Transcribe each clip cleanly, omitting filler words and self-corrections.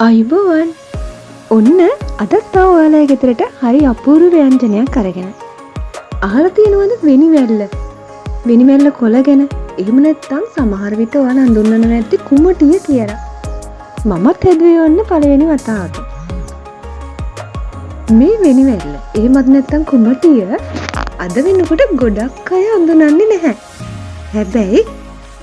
අයිබෝවන් ඔන්න අදත් තව ඔයාලගේ ගෙදරට හරි අපූර්ව ව්‍යංජනයක් අරගෙන. අහලා තියෙනවද වෙනිමැල්ල කොළ ගැන? එහෙම නැත්නම් සමහර විට ඔයාලා හඳුන්වන්න නැති කුමටිය කියලා. මමත් හැදුවේ ඔන්න පළවෙනි වතාවට. මේ වෙනිමැල්ල එහෙමත් නැත්නම් කුමටිය අද වෙනකොට ගොඩක් අය හඳුනන්නේ නැහැ. හැබැයි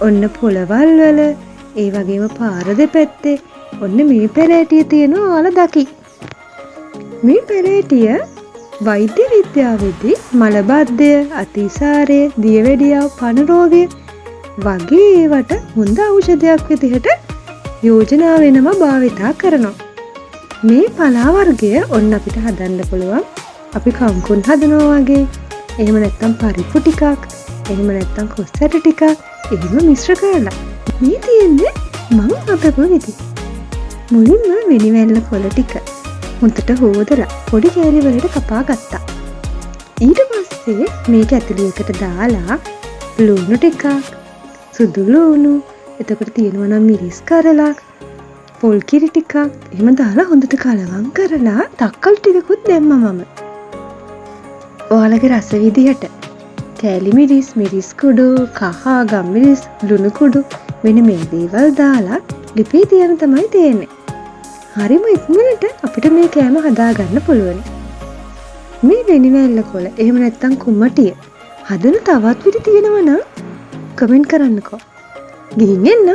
ඔන්න පොළවල් වල ඒ වගේම පාර දෙපැත්තේ ඔන්න මේ පැලෑටිය තියෙනවා ඔයාලා දකි. මේ පැලෑටිය වෛද්‍ය විද්‍යාවේදී මලබද්ධය, අතිසාරය, දියවැඩියාව, පණ රෝගය වගේ ඒවට හොඳ ඖෂධයක් විදිහට යෝජනා වෙනවා භාවිතා කරනවා. මේ පලා වර්ගය ඔන්න අපිට හදන්න පුළුවන්. අපි කම්කුන් හදනවා වගේ, එහෙම නැත්නම් පරිප්පු ටිකක්, එහෙම නැත්නම් කොස්සට ටිකක් එහෙම මිශ්‍ර කරලා. මේ තියෙන්නේ මම අපපු විදි. මුලින්ම වෙනිමැල්ල කොළ ටික හොඳට හොදලා පොඩි කෑලි වලට කපා ගත්තා. ඊට පස්සේ මේක ඇතුළේකට දාලා ලුණු ටිකක්, සුදු ලුණු, එතකොට තියෙනවා නම් මිරිස් කරලා, පොල් කිරි ටිකක් එහෙම දාලා හොඳට කලවම් කරලා තක්කල් ටිකකුත් දැම්මා මම. ඔයාලගේ රස විදිහට කෑලි මිරිස් කුඩු, කහ, ගම්මිරිස්, ලුණු කුඩු මෙන්න මේ දේවල් දාලා ලිපේ තියන තමයි තියෙන්නේ. හරිම ඉක්මනට අපිට මේ කෑම හදාගන්න පුළුවන්. මේ වෙනිමැල්ල කොළ එහෙම නැත්නම් කුමටිය හදන තවත් විදි තියෙනවා නම් කමෙන්ට් කරන්නකෝ. ගිහින් එන්න.